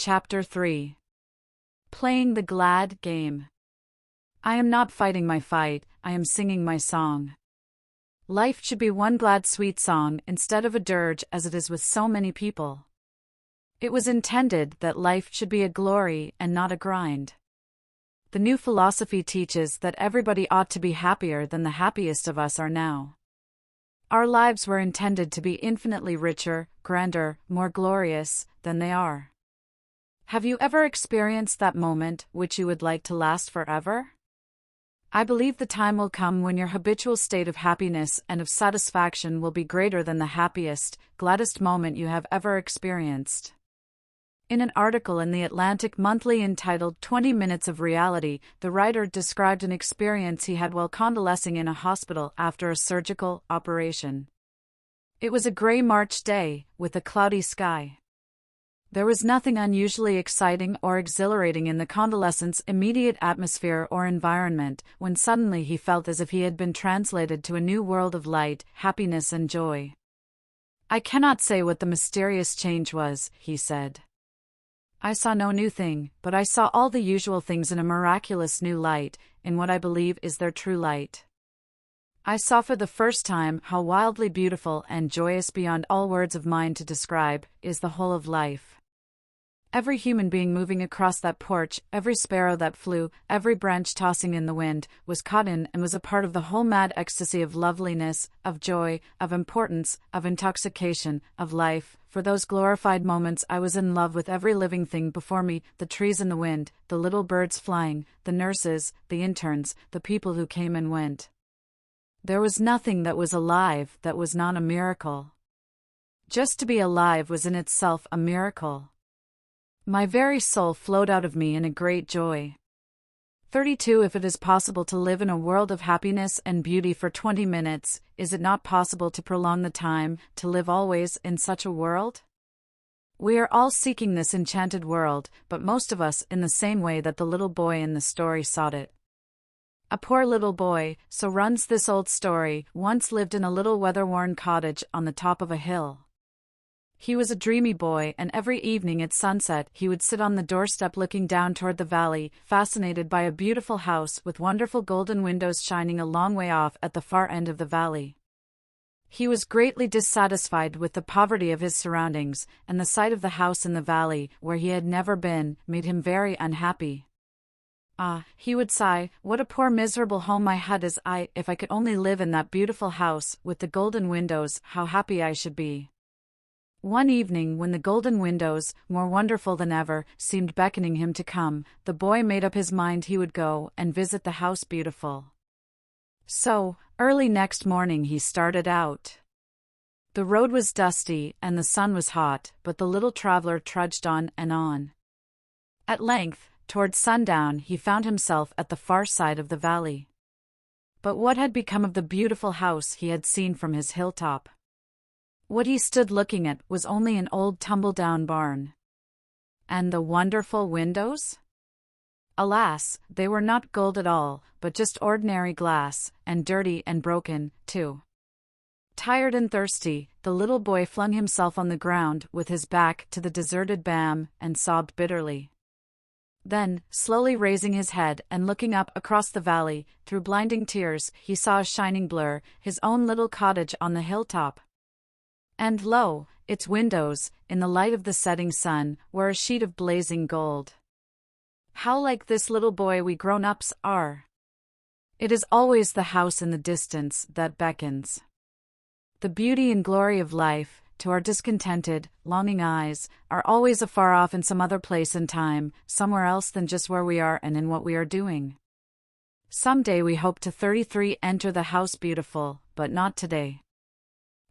Chapter 3. Playing the Glad Game. I am not fighting my fight, I am singing my song. Life should be one glad sweet song instead of a dirge as it is with so many people. It was intended that life should be a glory and not a grind. The new philosophy teaches that everybody ought to be happier than the happiest of us are now. Our lives were intended to be infinitely richer, grander, more glorious than they are. Have you ever experienced that moment which you would like to last forever? I believe the time will come when your habitual state of happiness and of satisfaction will be greater than the happiest, gladdest moment you have ever experienced. In an article in the Atlantic Monthly entitled 20 Minutes of Reality, the writer described an experience he had while convalescing in a hospital after a surgical operation. It was a gray March day, with a cloudy sky. There was nothing unusually exciting or exhilarating in the convalescent's immediate atmosphere or environment, when suddenly he felt as if he had been translated to a new world of light, happiness and joy. I cannot say what the mysterious change was, he said. I saw no new thing, but I saw all the usual things in a miraculous new light, in what I believe is their true light. I saw for the first time how wildly beautiful and joyous beyond all words of mine to describe is the whole of life. Every human being moving across that porch, every sparrow that flew, every branch tossing in the wind, was caught in and was a part of the whole mad ecstasy of loveliness, of joy, of importance, of intoxication, of life. For those glorified moments I was in love with every living thing before me, the trees and the wind, the little birds flying, the nurses, the interns, the people who came and went. There was nothing that was alive that was not a miracle. Just to be alive was in itself a miracle. My very soul flowed out of me in a great joy. 32 If it is possible to live in a world of happiness and beauty for 20 minutes, is it not possible to prolong the time, to live always in such a world? We are all seeking this enchanted world, but most of us in the same way that the little boy in the story sought it. A poor little boy, so runs this old story, once lived in a little weather-worn cottage on the top of a hill. He was a dreamy boy, and every evening at sunset he would sit on the doorstep looking down toward the valley, fascinated by a beautiful house with wonderful golden windows shining a long way off at the far end of the valley. He was greatly dissatisfied with the poverty of his surroundings, and the sight of the house in the valley, where he had never been, made him very unhappy. Ah, he would sigh, what a poor miserable home I had if I could only live in that beautiful house with the golden windows, how happy I should be. One evening when the golden windows, more wonderful than ever, seemed beckoning him to come, the boy made up his mind he would go and visit the house beautiful. So, early next morning he started out. The road was dusty and the sun was hot, but the little traveler trudged on and on. At length, toward sundown he found himself at the far side of the valley. But what had become of the beautiful house he had seen from his hilltop? What he stood looking at was only an old tumble-down barn. And the wonderful windows? Alas, they were not gold at all, but just ordinary glass, and dirty and broken, too. Tired and thirsty, the little boy flung himself on the ground with his back to the deserted bam and sobbed bitterly. Then, slowly raising his head and looking up across the valley, through blinding tears, he saw a shining blur, his own little cottage on the hilltop. And lo, its windows, in the light of the setting sun, were a sheet of blazing gold. How like this little boy we grown-ups are! It is always the house in the distance that beckons. The beauty and glory of life, to our discontented, longing eyes, are always afar off in some other place and time, somewhere else than just where we are and in what we are doing. Some day we hope to 33 enter the house beautiful, but not today.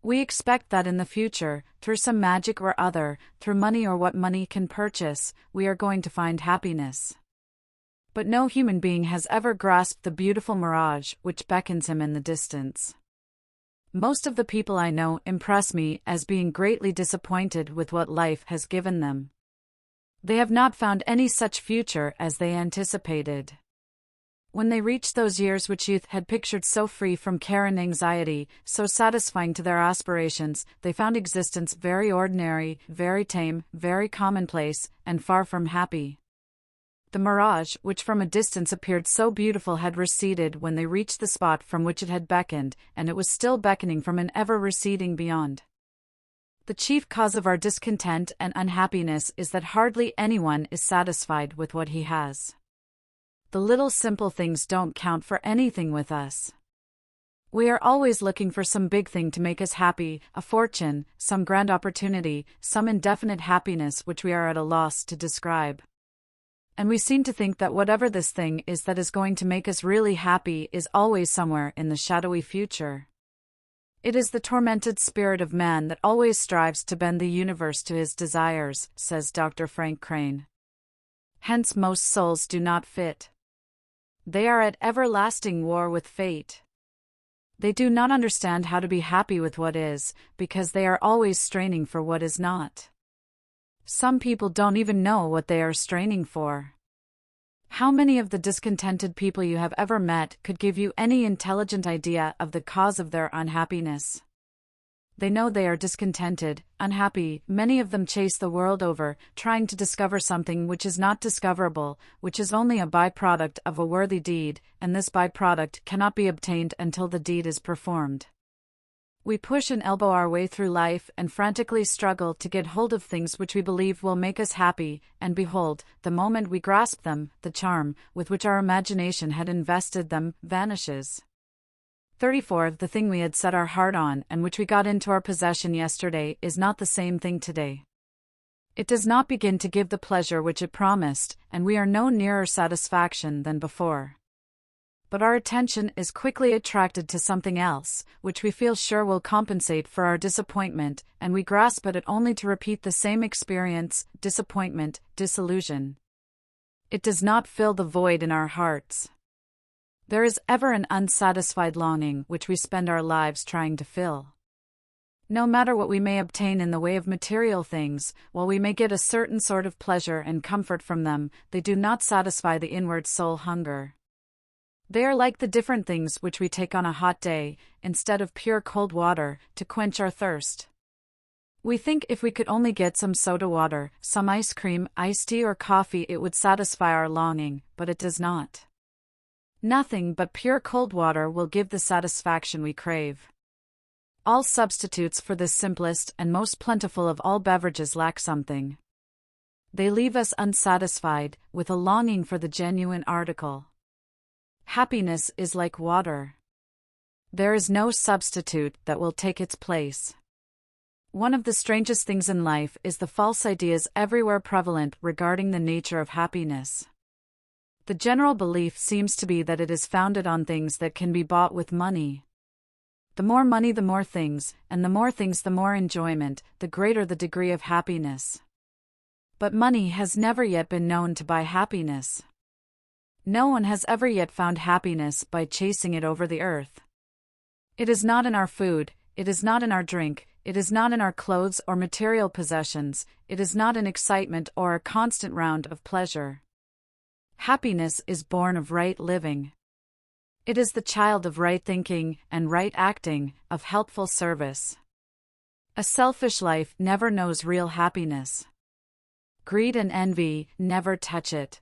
We expect that in the future, through some magic or other, through money or what money can purchase, we are going to find happiness. But no human being has ever grasped the beautiful mirage which beckons him in the distance. Most of the people I know impress me as being greatly disappointed with what life has given them. They have not found any such future as they anticipated. When they reached those years which youth had pictured so free from care and anxiety, so satisfying to their aspirations, they found existence very ordinary, very tame, very commonplace, and far from happy. The mirage, which from a distance appeared so beautiful, had receded when they reached the spot from which it had beckoned, and it was still beckoning from an ever-receding beyond. The chief cause of our discontent and unhappiness is that hardly anyone is satisfied with what he has. The little simple things don't count for anything with us. We are always looking for some big thing to make us happy, a fortune, some grand opportunity, some indefinite happiness which we are at a loss to describe. And we seem to think that whatever this thing is that is going to make us really happy is always somewhere in the shadowy future. It is the tormented spirit of man that always strives to bend the universe to his desires, says Dr. Frank Crane. Hence most souls do not fit. They are at everlasting war with fate. They do not understand how to be happy with what is, because they are always straining for what is not. Some people don't even know what they are straining for. How many of the discontented people you have ever met could give you any intelligent idea of the cause of their unhappiness? They know they are discontented, unhappy. Many of them chase the world over, trying to discover something which is not discoverable, which is only a byproduct of a worthy deed, and this byproduct cannot be obtained until the deed is performed. We push and elbow our way through life and frantically struggle to get hold of things which we believe will make us happy, and behold, the moment we grasp them, the charm, with which our imagination had invested them, vanishes. 34. The thing we had set our heart on and which we got into our possession yesterday is not the same thing today. It does not begin to give the pleasure which it promised, and we are no nearer satisfaction than before. But our attention is quickly attracted to something else, which we feel sure will compensate for our disappointment, and we grasp at it only to repeat the same experience, disappointment, disillusion. It does not fill the void in our hearts. There is ever an unsatisfied longing which we spend our lives trying to fill. No matter what we may obtain in the way of material things, while we may get a certain sort of pleasure and comfort from them, they do not satisfy the inward soul hunger. They are like the different things which we take on a hot day, instead of pure cold water, to quench our thirst. We think if we could only get some soda water, some ice cream, iced tea or coffee, it would satisfy our longing, but it does not. Nothing but pure cold water will give the satisfaction we crave. All substitutes for this simplest and most plentiful of all beverages lack something. They leave us unsatisfied, with a longing for the genuine article. Happiness is like water. There is no substitute that will take its place. One of the strangest things in life is the false ideas everywhere prevalent regarding the nature of happiness. The general belief seems to be that it is founded on things that can be bought with money. The more money, the more things, and the more things, the more enjoyment, the greater the degree of happiness. But money has never yet been known to buy happiness. No one has ever yet found happiness by chasing it over the earth. It is not in our food, it is not in our drink, it is not in our clothes or material possessions, it is not in excitement or a constant round of pleasure. Happiness is born of right living. It is the child of right thinking and right acting, of helpful service. A selfish life never knows real happiness. Greed and envy never touch it.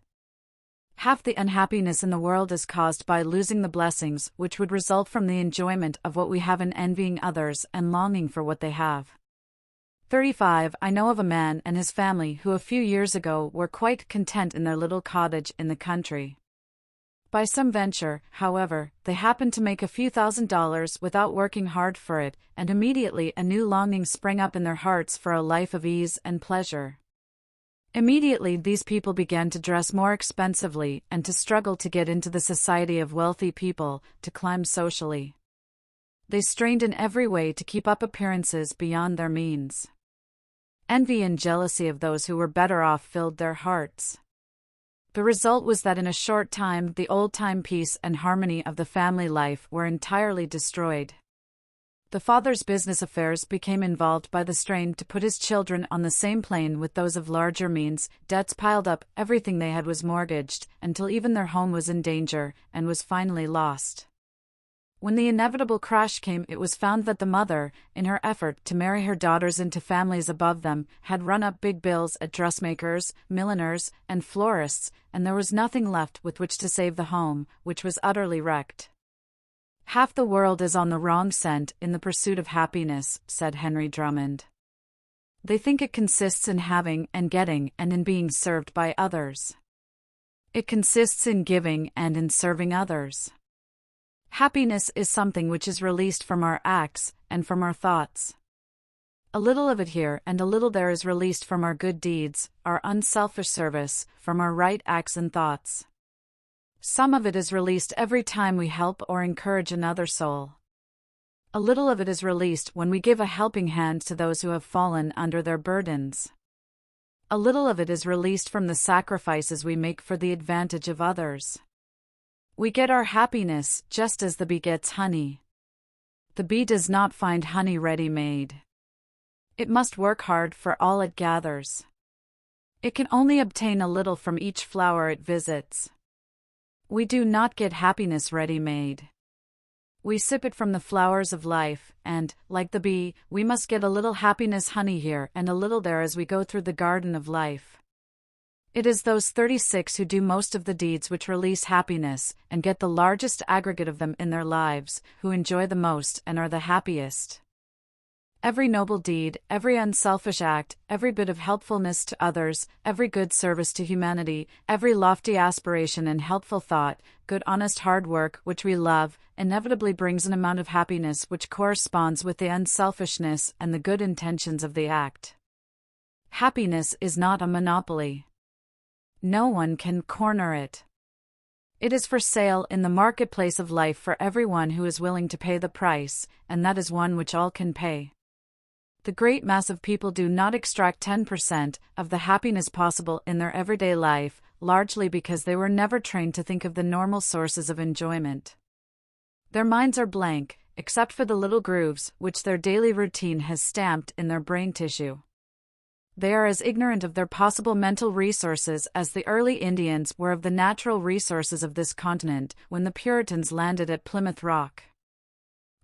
Half the unhappiness in the world is caused by losing the blessings which would result from the enjoyment of what we have and envying others and longing for what they have. 35. I know of a man and his family who a few years ago were quite content in their little cottage in the country. By some venture, however, they happened to make a few $1,000s without working hard for it, and immediately a new longing sprang up in their hearts for a life of ease and pleasure. Immediately these people began to dress more expensively and to struggle to get into the society of wealthy people, to climb socially. They strained in every way to keep up appearances beyond their means. Envy and jealousy of those who were better off filled their hearts. The result was that in a short time the old-time peace and harmony of the family life were entirely destroyed. The father's business affairs became involved by the strain to put his children on the same plane with those of larger means. Debts piled up, everything they had was mortgaged, until even their home was in danger, and was finally lost. When the inevitable crash came, it was found that the mother, in her effort to marry her daughters into families above them, had run up big bills at dressmakers, milliners, and florists, and there was nothing left with which to save the home, which was utterly wrecked. "Half the world is on the wrong scent in the pursuit of happiness," said Henry Drummond. "They think it consists in having and getting and in being served by others. It consists in giving and in serving others. Happiness is something which is released from our acts and from our thoughts. A little of it here and a little there is released from our good deeds, our unselfish service, from our right acts and thoughts. Some of it is released every time we help or encourage another soul. A little of it is released when we give a helping hand to those who have fallen under their burdens. A little of it is released from the sacrifices we make for the advantage of others. We get our happiness just as the bee gets honey. The bee does not find honey ready-made. It must work hard for all it gathers. It can only obtain a little from each flower it visits. We do not get happiness ready-made. We sip it from the flowers of life, and, like the bee, we must get a little happiness honey here and a little there as we go through the garden of life. It is those 36 who do most of the deeds which release happiness, and get the largest aggregate of them in their lives, who enjoy the most and are the happiest. Every noble deed, every unselfish act, every bit of helpfulness to others, every good service to humanity, every lofty aspiration and helpful thought, good honest hard work which we love, inevitably brings an amount of happiness which corresponds with the unselfishness and the good intentions of the act. Happiness is not a monopoly. No one can corner it. It is for sale in the marketplace of life for everyone who is willing to pay the price, and that is one which all can pay. The great mass of people do not extract 10% of the happiness possible in their everyday life, largely because they were never trained to think of the normal sources of enjoyment. Their minds are blank, except for the little grooves which their daily routine has stamped in their brain tissue. They are as ignorant of their possible mental resources as the early Indians were of the natural resources of this continent when the Puritans landed at Plymouth Rock.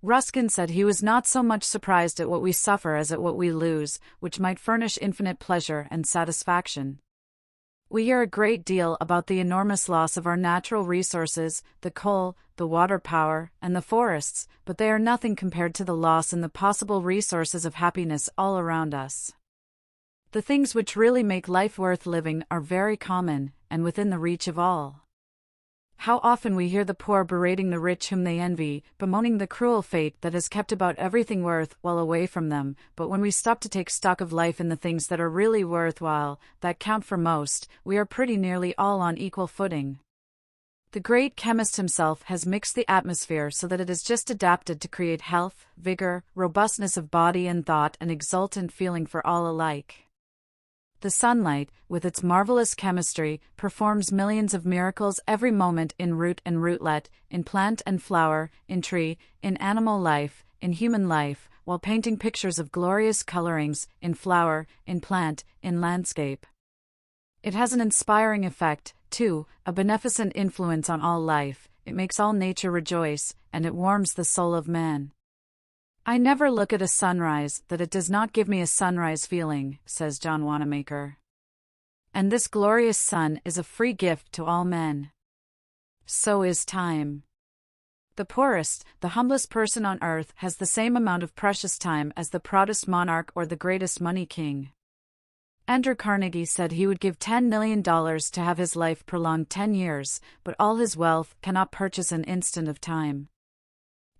Ruskin said he was not so much surprised at what we suffer as at what we lose, which might furnish infinite pleasure and satisfaction. We hear a great deal about the enormous loss of our natural resources, the coal, the water power, and the forests, but they are nothing compared to the loss in the possible resources of happiness all around us. The things which really make life worth living are very common, and within the reach of all. How often we hear the poor berating the rich whom they envy, bemoaning the cruel fate that has kept about everything worthwhile away from them, but when we stop to take stock of life in the things that are really worthwhile, that count for most, we are pretty nearly all on equal footing. The great chemist himself has mixed the atmosphere so that it is just adapted to create health, vigor, robustness of body and thought, and exultant feeling for all alike. The sunlight, with its marvelous chemistry, performs millions of miracles every moment in root and rootlet, in plant and flower, in tree, in animal life, in human life, while painting pictures of glorious colorings, in flower, in plant, in landscape. It has an inspiring effect, too, a beneficent influence on all life, it makes all nature rejoice, and it warms the soul of man. "I never look at a sunrise that it does not give me a sunrise feeling," says John Wanamaker. And this glorious sun is a free gift to all men. So is time. The poorest, the humblest person on earth has the same amount of precious time as the proudest monarch or the greatest money king. Andrew Carnegie said he would give $10 million to have his life prolonged 10 years, but all his wealth cannot purchase an instant of time.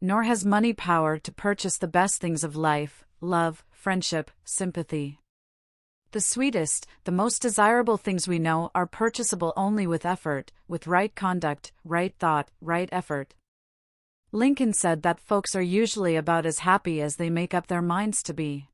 Nor has money power to purchase the best things of life, love, friendship, sympathy. The sweetest, the most desirable things we know are purchasable only with effort, with right conduct, right thought, right effort. Lincoln said that folks are usually about as happy as they make up their minds to be.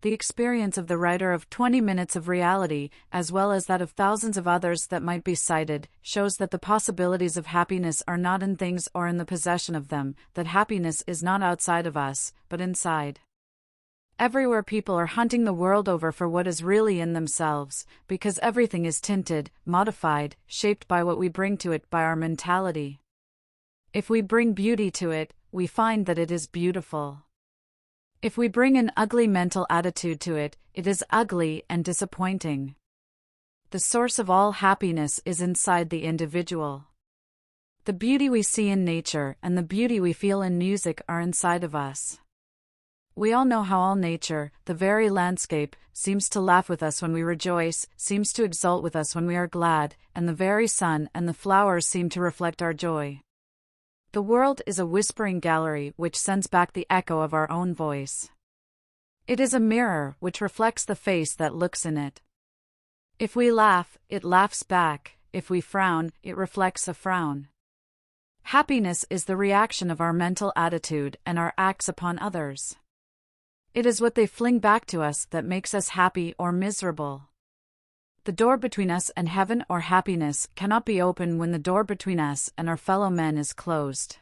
The experience of the writer of 20 Minutes of Reality, as well as that of thousands of others that might be cited, shows that the possibilities of happiness are not in things or in the possession of them, that happiness is not outside of us, but inside. Everywhere people are hunting the world over for what is really in themselves, because everything is tinted, modified, shaped by what we bring to it by our mentality. If we bring beauty to it, we find that it is beautiful. If we bring an ugly mental attitude to it, it is ugly and disappointing. The source of all happiness is inside the individual. The beauty we see in nature and the beauty we feel in music are inside of us. We all know how all nature, the very landscape, seems to laugh with us when we rejoice, seems to exult with us when we are glad, and the very sun and the flowers seem to reflect our joy. The world is a whispering gallery which sends back the echo of our own voice. It is a mirror which reflects the face that looks in it. If we laugh, it laughs back; if we frown, it reflects a frown. Happiness is the reaction of our mental attitude and our acts upon others. It is what they fling back to us that makes us happy or miserable. The door between us and heaven or happiness cannot be open when the door between us and our fellow men is closed.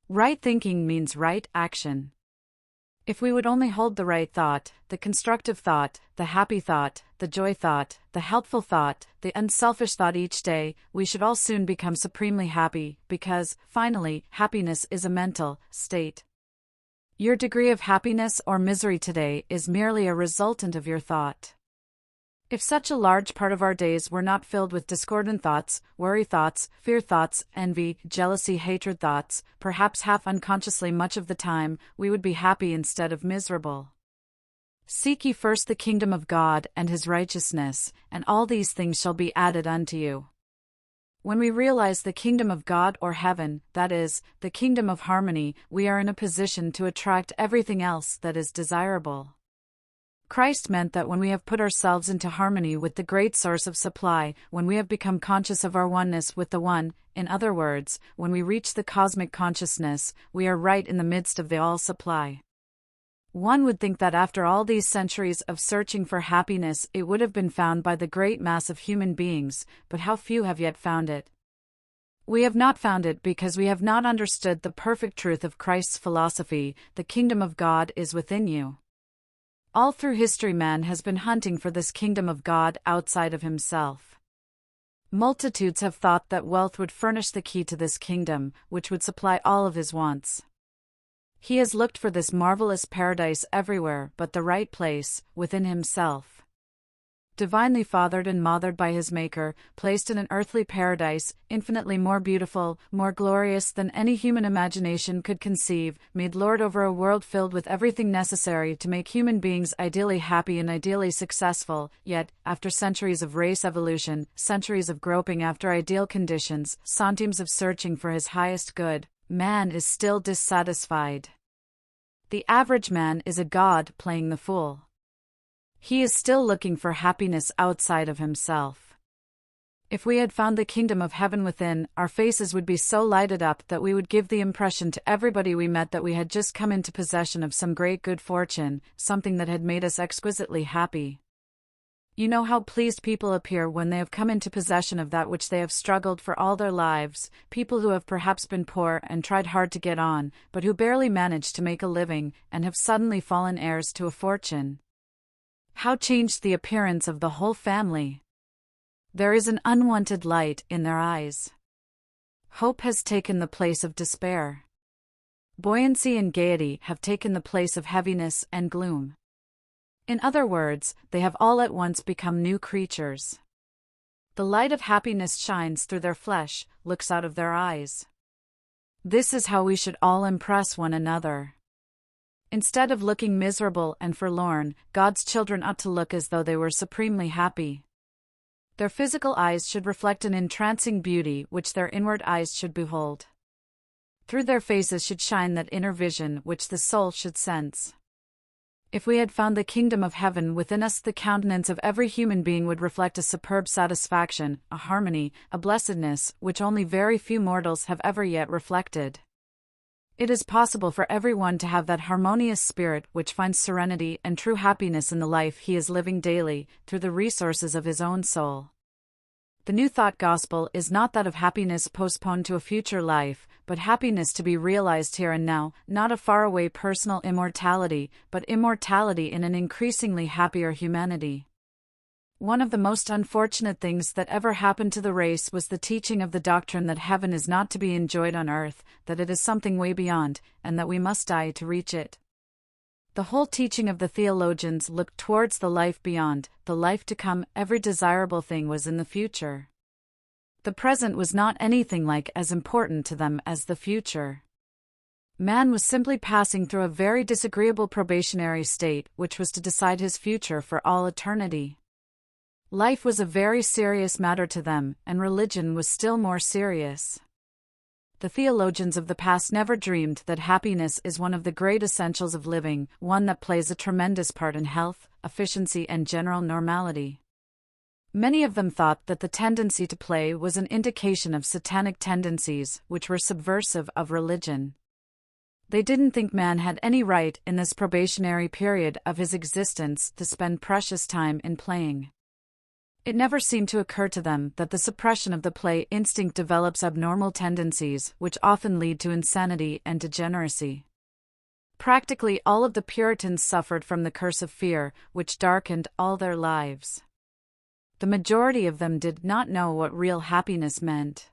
Right thinking means right action. If we would only hold the right thought, the constructive thought, the happy thought, the joy thought, the helpful thought, the unselfish thought each day, we should all soon become supremely happy, because, finally, happiness is a mental state. Your degree of happiness or misery today is merely a resultant of your thought. If such a large part of our days were not filled with discordant thoughts, worry thoughts, fear thoughts, envy, jealousy, hatred thoughts, perhaps half unconsciously much of the time, we would be happy instead of miserable. Seek ye first the kingdom of God and his righteousness, and all these things shall be added unto you. When we realize the kingdom of God or heaven, that is, the kingdom of harmony, we are in a position to attract everything else that is desirable. Christ meant that when we have put ourselves into harmony with the great source of supply, when we have become conscious of our oneness with the One, in other words, when we reach the cosmic consciousness, we are right in the midst of the all-supply. One would think that after all these centuries of searching for happiness it would have been found by the great mass of human beings, but how few have yet found it. We have not found it because we have not understood the perfect truth of Christ's philosophy: the kingdom of God is within you. All through history man has been hunting for this kingdom of God outside of himself. Multitudes have thought that wealth would furnish the key to this kingdom, which would supply all of his wants. He has looked for this marvelous paradise everywhere but the right place, within himself. Divinely fathered and mothered by his Maker, placed in an earthly paradise, infinitely more beautiful, more glorious than any human imagination could conceive, made Lord over a world filled with everything necessary to make human beings ideally happy and ideally successful, yet, after centuries of race evolution, centuries of groping after ideal conditions, centimes of searching for his highest good, man is still dissatisfied. The average man is a god playing the fool. He is still looking for happiness outside of himself. If we had found the kingdom of heaven within, our faces would be so lighted up that we would give the impression to everybody we met that we had just come into possession of some great good fortune, something that had made us exquisitely happy. You know how pleased people appear when they have come into possession of that which they have struggled for all their lives, people who have perhaps been poor and tried hard to get on, but who barely managed to make a living, and have suddenly fallen heirs to a fortune. How changed the appearance of the whole family! There is an unwanted light in their eyes. Hope has taken the place of despair. Buoyancy and gaiety have taken the place of heaviness and gloom. In other words, they have all at once become new creatures. The light of happiness shines through their flesh, looks out of their eyes. This is how we should all impress one another. Instead of looking miserable and forlorn, God's children ought to look as though they were supremely happy. Their physical eyes should reflect an entrancing beauty which their inward eyes should behold. Through their faces should shine that inner vision which the soul should sense. If we had found the kingdom of heaven within us, the countenance of every human being would reflect a superb satisfaction, a harmony, a blessedness, which only very few mortals have ever yet reflected. It is possible for everyone to have that harmonious spirit which finds serenity and true happiness in the life he is living daily, through the resources of his own soul. The New Thought gospel is not that of happiness postponed to a future life, but happiness to be realized here and now, not a faraway personal immortality, but immortality in an increasingly happier humanity. One of the most unfortunate things that ever happened to the race was the teaching of the doctrine that heaven is not to be enjoyed on earth, that it is something way beyond, and that we must die to reach it. The whole teaching of the theologians looked towards the life beyond, the life to come. Every desirable thing was in the future. The present was not anything like as important to them as the future. Man was simply passing through a very disagreeable probationary state, which was to decide his future for all eternity. Life was a very serious matter to them, and religion was still more serious. The theologians of the past never dreamed that happiness is one of the great essentials of living, one that plays a tremendous part in health, efficiency, and general normality. Many of them thought that the tendency to play was an indication of satanic tendencies, which were subversive of religion. They didn't think man had any right in this probationary period of his existence to spend precious time in playing. It never seemed to occur to them that the suppression of the play instinct develops abnormal tendencies, which often lead to insanity and degeneracy. Practically all of the Puritans suffered from the curse of fear, which darkened all their lives. The majority of them did not know what real happiness meant.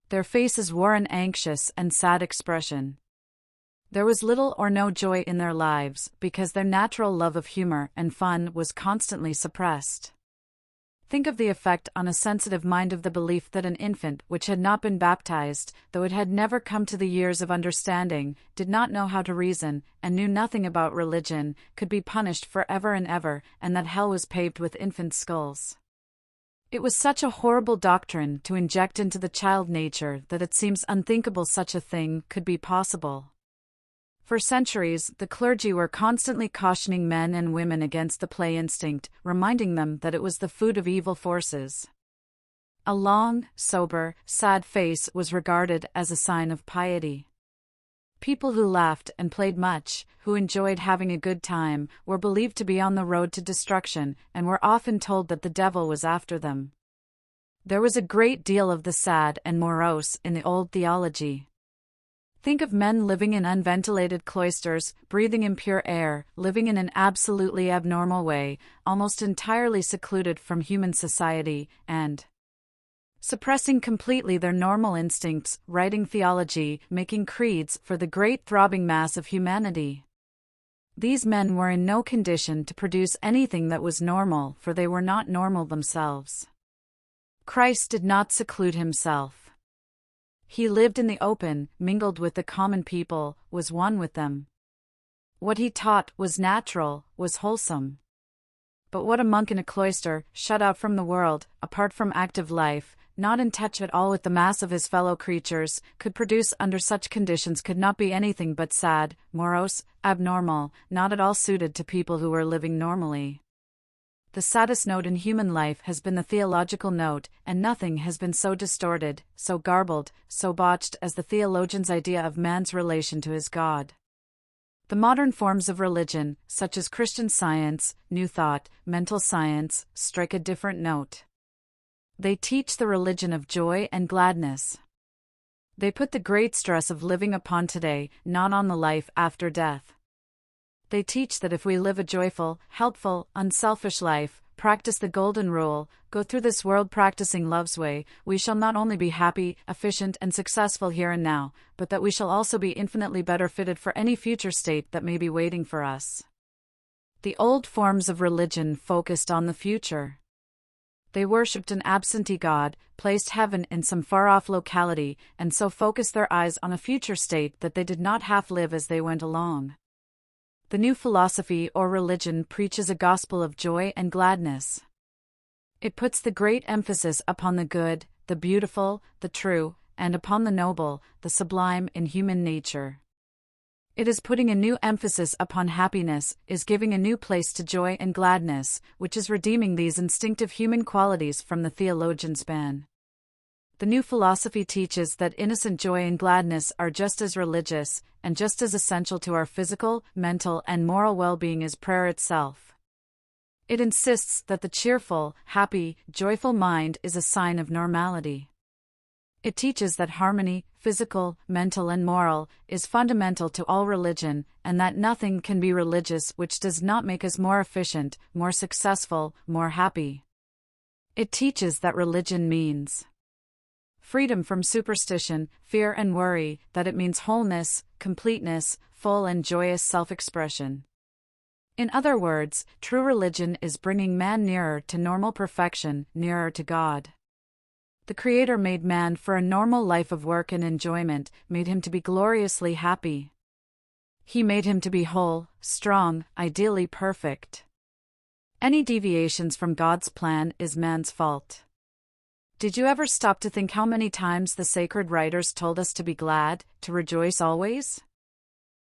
Their faces wore an anxious and sad expression. There was little or no joy in their lives, because their natural love of humor and fun was constantly suppressed. Think of the effect on a sensitive mind of the belief that an infant which had not been baptized, though it had never come to the years of understanding, did not know how to reason, and knew nothing about religion, could be punished forever and ever, and that hell was paved with infant skulls. It was such a horrible doctrine to inject into the child nature that it seems unthinkable such a thing could be possible. For centuries, the clergy were constantly cautioning men and women against the play instinct, reminding them that it was the food of evil forces. A long, sober, sad face was regarded as a sign of piety. People who laughed and played much, who enjoyed having a good time, were believed to be on the road to destruction, and were often told that the devil was after them. There was a great deal of the sad and morose in the old theology. Think of men living in unventilated cloisters, breathing impure air, living in an absolutely abnormal way, almost entirely secluded from human society, and suppressing completely their normal instincts, writing theology, making creeds for the great throbbing mass of humanity. These men were in no condition to produce anything that was normal, for they were not normal themselves. Christ did not seclude himself. He lived in the open, mingled with the common people, was one with them. What he taught was natural, was wholesome. But what a monk in a cloister, shut out from the world, apart from active life, not in touch at all with the mass of his fellow creatures, could produce under such conditions could not be anything but sad, morose, abnormal, not at all suited to people who were living normally. The saddest note in human life has been the theological note, and nothing has been so distorted, so garbled, so botched as the theologian's idea of man's relation to his God. The modern forms of religion, such as Christian Science, New Thought, mental science, strike a different note. They teach the religion of joy and gladness. They put the great stress of living upon today, not on the life after death. They teach that if we live a joyful, helpful, unselfish life, practice the golden rule, go through this world practicing love's way, we shall not only be happy, efficient, and successful here and now, but that we shall also be infinitely better fitted for any future state that may be waiting for us. The old forms of religion focused on the future. They worshipped an absentee god, placed heaven in some far-off locality, and so focused their eyes on a future state that they did not half live as they went along. The new philosophy or religion preaches a gospel of joy and gladness. It puts the great emphasis upon the good, the beautiful, the true, and upon the noble, the sublime in human nature. It is putting a new emphasis upon happiness, is giving a new place to joy and gladness, which is redeeming these instinctive human qualities from the theologian's ban. The new philosophy teaches that innocent joy and gladness are just as religious, and just as essential to our physical, mental, and moral well-being as prayer itself. It insists that the cheerful, happy, joyful mind is a sign of normality. It teaches that harmony, physical, mental, and moral, is fundamental to all religion, and that nothing can be religious which does not make us more efficient, more successful, more happy. It teaches that religion means freedom from superstition, fear, and worry, that it means wholeness, completeness, full and joyous self-expression. In other words, true religion is bringing man nearer to normal perfection, nearer to God. The Creator made man for a normal life of work and enjoyment, made him to be gloriously happy. He made him to be whole, strong, ideally perfect. Any deviations from God's plan is man's fault. Did you ever stop to think how many times the sacred writers told us to be glad, to rejoice always?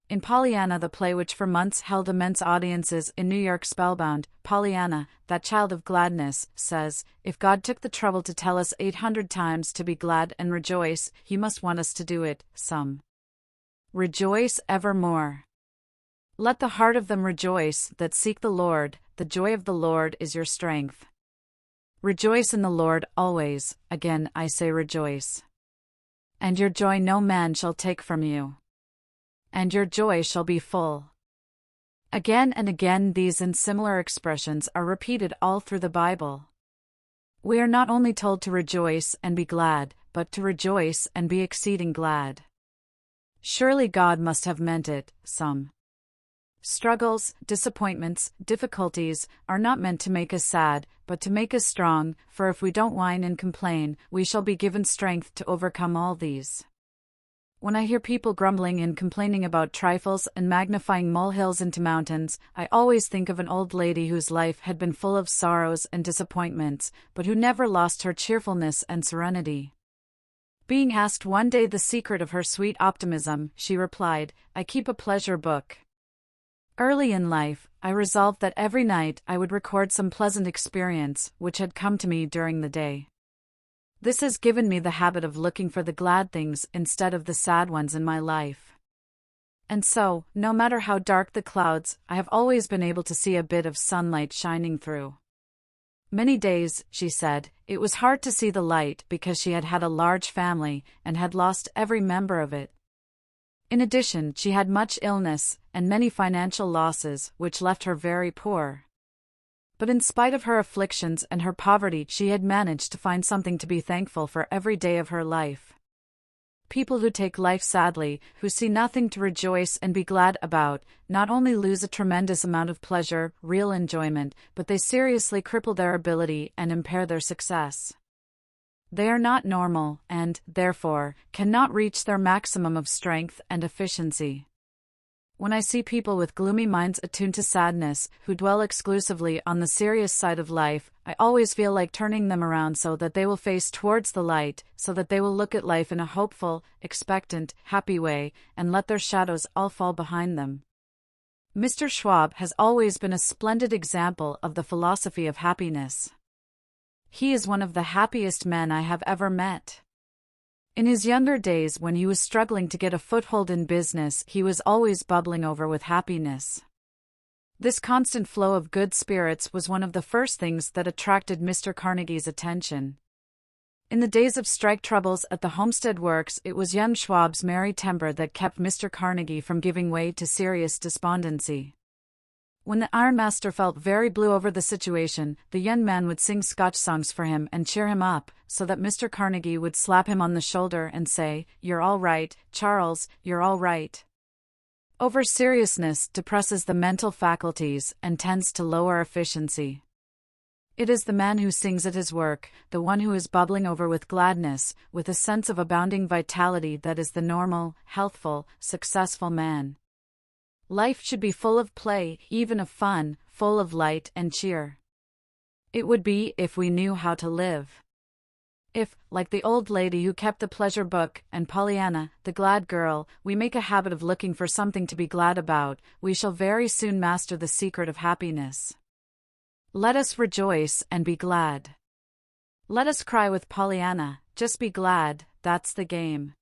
In Pollyanna, the play which for months held immense audiences in New York spellbound, Pollyanna, that child of gladness, says, if God took the trouble to tell us 800 times to be glad and rejoice, He must want us to do it, some. Rejoice evermore. Let the heart of them rejoice that seek the Lord, the joy of the Lord is your strength. Rejoice in the Lord always, again I say rejoice. And your joy no man shall take from you. And your joy shall be full. Again and again these and similar expressions are repeated all through the Bible. We are not only told to rejoice and be glad, but to rejoice and be exceeding glad. Surely God must have meant it, some. Struggles, disappointments, difficulties, are not meant to make us sad, but to make us strong, for if we don't whine and complain, we shall be given strength to overcome all these. When I hear people grumbling and complaining about trifles and magnifying molehills into mountains, I always think of an old lady whose life had been full of sorrows and disappointments, but who never lost her cheerfulness and serenity. Being asked one day the secret of her sweet optimism, she replied, I keep a pleasure book. Early in life, I resolved that every night I would record some pleasant experience which had come to me during the day. This has given me the habit of looking for the glad things instead of the sad ones in my life. And so, no matter how dark the clouds, I have always been able to see a bit of sunlight shining through. Many days, she said, it was hard to see the light because she had had a large family and had lost every member of it. In addition, she had much illness and many financial losses, which left her very poor. But in spite of her afflictions and her poverty, she had managed to find something to be thankful for every day of her life. People who take life sadly, who see nothing to rejoice and be glad about, not only lose a tremendous amount of pleasure, real enjoyment, but they seriously cripple their ability and impair their success. They are not normal and, therefore, cannot reach their maximum of strength and efficiency. When I see people with gloomy minds attuned to sadness, who dwell exclusively on the serious side of life, I always feel like turning them around so that they will face towards the light, so that they will look at life in a hopeful, expectant, happy way, and let their shadows all fall behind them. Mr. Schwab has always been a splendid example of the philosophy of happiness. He is one of the happiest men I have ever met. In his younger days, when he was struggling to get a foothold in business, he was always bubbling over with happiness. This constant flow of good spirits was one of the first things that attracted Mr. Carnegie's attention. In the days of strike troubles at the Homestead Works, it was young Schwab's merry temper that kept Mr. Carnegie from giving way to serious despondency. When the ironmaster felt very blue over the situation, the young man would sing Scotch songs for him and cheer him up, so that Mr. Carnegie would slap him on the shoulder and say, "You're all right, Charles, you're all right." Over-seriousness depresses the mental faculties and tends to lower efficiency. It is the man who sings at his work, the one who is bubbling over with gladness, with a sense of abounding vitality, that is the normal, healthful, successful man. Life should be full of play, even of fun, full of light and cheer. It would be if we knew how to live. If, like the old lady who kept the pleasure book, and Pollyanna, the glad girl, we make a habit of looking for something to be glad about, we shall very soon master the secret of happiness. Let us rejoice and be glad. Let us cry with Pollyanna, Just be glad, that's the game.